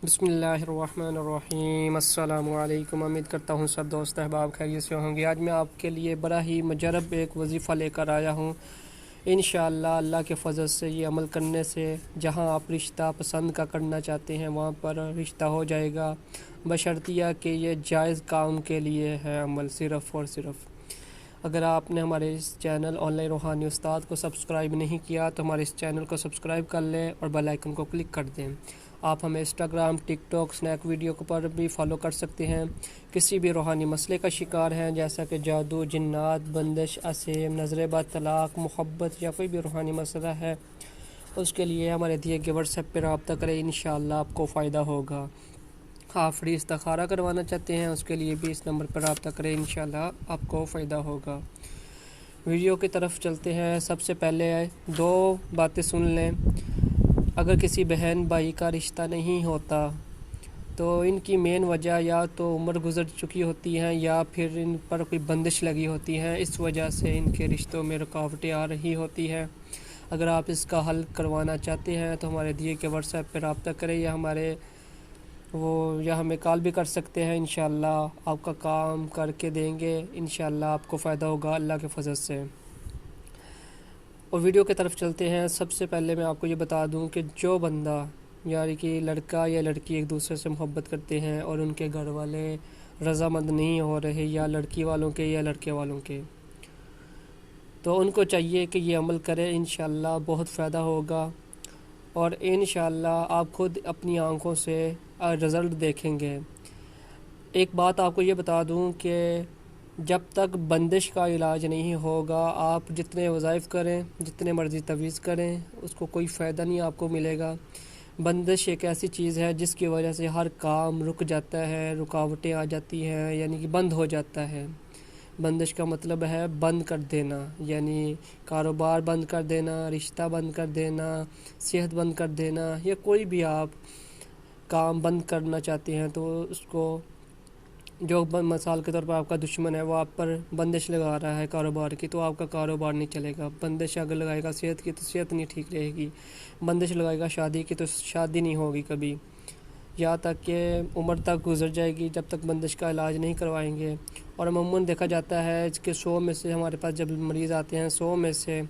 بسم اللہ الرحمن الرحیم۔ السلام علیکم۔ امید کرتا ہوں سب دوست احباب خیریت سے ہوں گے۔ آج میں آپ کے لیے بڑا ہی مجرب ایک وظیفہ لے کر آیا ہوں۔ انشاءاللہ اللہ کے فضل سے یہ عمل کرنے سے جہاں آپ رشتہ پسند کا کرنا چاہتے ہیں وہاں پر رشتہ ہو جائے گا، بشرطیہ کہ یہ جائز کام کے لیے ہے عمل، صرف اور صرف۔ اگر آپ نے ہمارے اس چینل آن لائن روحانی استاد کو سبسکرائب نہیں کیا تو ہمارے اس چینل کو سبسکرائب کر لیں اور بیل آئیکن کو کلک کر دیں۔ آپ ہمیں انسٹاگرام، ٹک ٹاک، اسنیک ویڈیو پر بھی فالو کر سکتے ہیں۔ کسی بھی روحانی مسئلے کا شکار ہیں جیسا کہ جادو، جنات، بندش، اسیم، نظر بد، طلاق، محبت یا کوئی بھی روحانی مسئلہ ہے، اس کے لیے ہمارے دیے گئے واٹس ایپ پہ رابطہ کریں، انشاءاللہ آپ کو فائدہ ہوگا۔ آپ فری استخارہ کروانا چاہتے ہیں اس کے لیے بھی اس نمبر پر رابطہ کریں، انشاءاللہ آپ کو فائدہ ہوگا۔ ویڈیو کی طرف چلتے ہیں۔ سب سے پہلے دو باتیں سن لیں۔ اگر کسی بہن بھائی کا رشتہ نہیں ہوتا تو ان کی مین وجہ یا تو عمر گزر چکی ہوتی ہیں یا پھر ان پر کوئی بندش لگی ہوتی ہے، اس وجہ سے ان کے رشتوں میں رکاوٹیں آ رہی ہوتی ہیں۔ اگر آپ اس کا حل کروانا چاہتے ہیں تو ہمارے دیے کے واٹس ایپ پہ رابطہ کریں یا ہمیں کال بھی کر سکتے ہیں، انشاءاللہ آپ کا کام کر کے دیں گے، انشاءاللہ آپ کو فائدہ ہوگا اللہ کے فضل سے۔ اور ویڈیو کی طرف چلتے ہیں۔ سب سے پہلے میں آپ کو یہ بتا دوں کہ جو بندہ یعنی کہ لڑکا یا لڑکی ایک دوسرے سے محبت کرتے ہیں اور ان کے گھر والے رضامند نہیں ہو رہے، یا لڑکی والوں کے یا لڑکے والوں کے، تو ان کو چاہیے کہ یہ عمل کرے، انشاءاللہ بہت فائدہ ہوگا اور انشاءاللہ آپ خود اپنی آنکھوں سے رزلٹ دیکھیں گے۔ ایک بات آپ کو یہ بتا دوں کہ جب تک بندش کا علاج نہیں ہوگا، آپ جتنے وظائف کریں، جتنے مرضی تویز کریں، اس کو کوئی فائدہ نہیں آپ کو ملے گا۔ بندش ایک ایسی چیز ہے جس کی وجہ سے ہر کام رک جاتا ہے، رکاوٹیں آ جاتی ہیں، یعنی کہ بند ہو جاتا ہے۔ بندش کا مطلب ہے بند کر دینا، یعنی کاروبار بند کر دینا، رشتہ بند کر دینا، صحت بند کر دینا، یا کوئی بھی آپ کام بند کرنا چاہتے ہیں تو اس کو جو مثال کے طور پر آپ کا دشمن ہے وہ آپ پر بندش لگا رہا ہے کاروبار کی، تو آپ کا کاروبار نہیں چلے گا۔ بندش اگر لگائے گا صحت کی تو صحت نہیں ٹھیک رہے گی، بندش لگائے گا شادی کی تو شادی نہیں ہوگی کبھی، یہاں تک کہ عمر تک گزر جائے گی جب تک بندش کا علاج نہیں کروائیں گے۔ اور عموماً دیکھا جاتا ہے کہ 100 میں سے ہمارے پاس جب مریض آتے ہیں 100 میں سے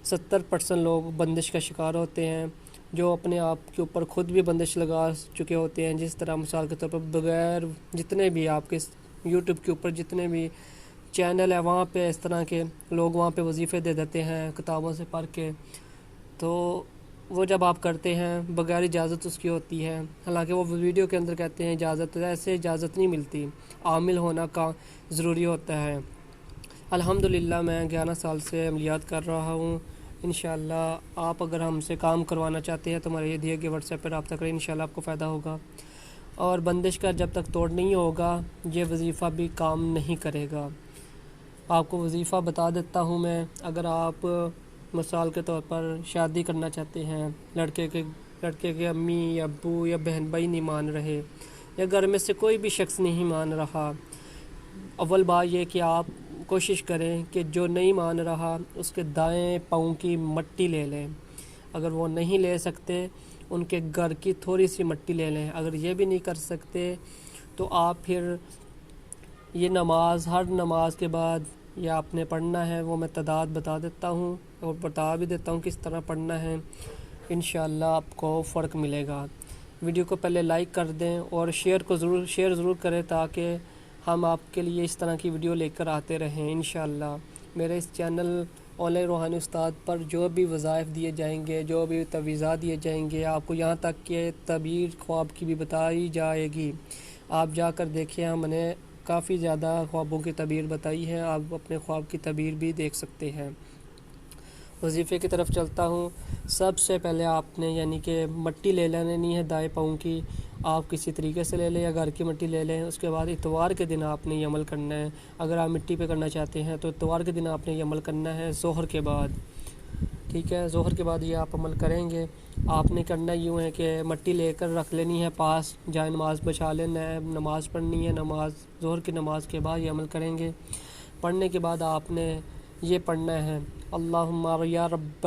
70% لوگ بندش کا شکار ہوتے ہیں، جو اپنے آپ کے اوپر خود بھی بندش لگا چکے ہوتے ہیں۔ جس طرح مثال کے طور پر بغیر جتنے بھی آپ کے یوٹیوب کے اوپر جتنے بھی چینل ہیں وہاں پہ اس طرح کے لوگ وہاں پہ وظیفے دے دیتے ہیں کتابوں سے پڑھ کے، تو وہ جب آپ کرتے ہیں بغیر اجازت اس کی ہوتی ہے، حالانکہ وہ ویڈیو کے اندر کہتے ہیں اجازت، ایسے اجازت نہیں ملتی، عامل ہونا کا ضروری ہوتا ہے۔ الحمدللہ میں 11 سال سے عملیات کر رہا ہوں، انشاءاللہ آپ اگر ہم سے کام کروانا چاہتے ہیں تو ہمارے یہ دیے گئے واٹس ایپ پہ رابطہ کریں، انشاءاللہ آپ کو فائدہ ہوگا۔ اور بندش کا جب تک توڑ نہیں ہوگا یہ وظیفہ بھی کام نہیں کرے گا۔ آپ کو وظیفہ بتا دیتا ہوں میں۔ اگر آپ مثال کے طور پر شادی کرنا چاہتے ہیں، لڑکے کے امی یا ابو یا بہن بھائی نہیں مان رہے، یا گھر میں سے کوئی بھی شخص نہیں مان رہا، اول بات یہ کہ آپ کوشش کریں کہ جو نہیں مان رہا اس کے دائیں پاؤں کی مٹی لے لیں۔ اگر وہ نہیں لے سکتے ان کے گھر کی تھوڑی سی مٹی لے لیں۔ اگر یہ بھی نہیں کر سکتے تو آپ پھر یہ نماز ہر نماز کے بعد یہ آپ نے پڑھنا ہے، وہ میں تعداد بتا دیتا ہوں اور بتا بھی دیتا ہوں کس طرح پڑھنا ہے، انشاءاللہ آپ کو فرق ملے گا۔ ویڈیو کو پہلے لائک کر دیں اور شیئر ضرور کریں تاکہ ہم آپ کے لیے اس طرح کی ویڈیو لے کر آتے رہیں انشاءاللہ۔ میرے اس چینل آن لائن روحانی استاد پر جو بھی وظائف دیے جائیں گے، جو بھی تویزات دیے جائیں گے، آپ کو یہاں تک کہ تعبیر خواب کی بھی بتائی جائے گی۔ آپ جا کر دیکھیں، ہم نے کافی زیادہ خوابوں کی تعبیر بتائی ہے، آپ اپنے خواب کی تعبیر بھی دیکھ سکتے ہیں۔ وظیفے کی طرف چلتا ہوں۔ سب سے پہلے آپ نے یعنی کہ مٹی لے لینی ہے دائیں پاؤں کی، آپ کسی طریقے سے لے لیں یا گھر کی مٹی لے لیں۔ اس کے بعد اتوار کے دن آپ نے یہ عمل کرنا ہے۔ اگر آپ مٹی پہ کرنا چاہتے ہیں تو اتوار کے دن آپ نے یہ عمل کرنا ہے ظہر کے بعد، ٹھیک ہے؟ ظہر کے بعد یہ آپ عمل کریں گے۔ آپ نے کرنا یوں ہے کہ مٹی لے کر رکھ لینی ہے پاس، جائے نماز بچھا لینا ہے، نماز پڑھنی ہے، ظہر کی نماز کے بعد یہ عمل کریں گے۔ پڑھنے کے بعد آپ نے یہ پڑھنا ہے، اللہم یا رب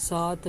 7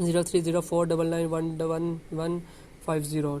0304991150,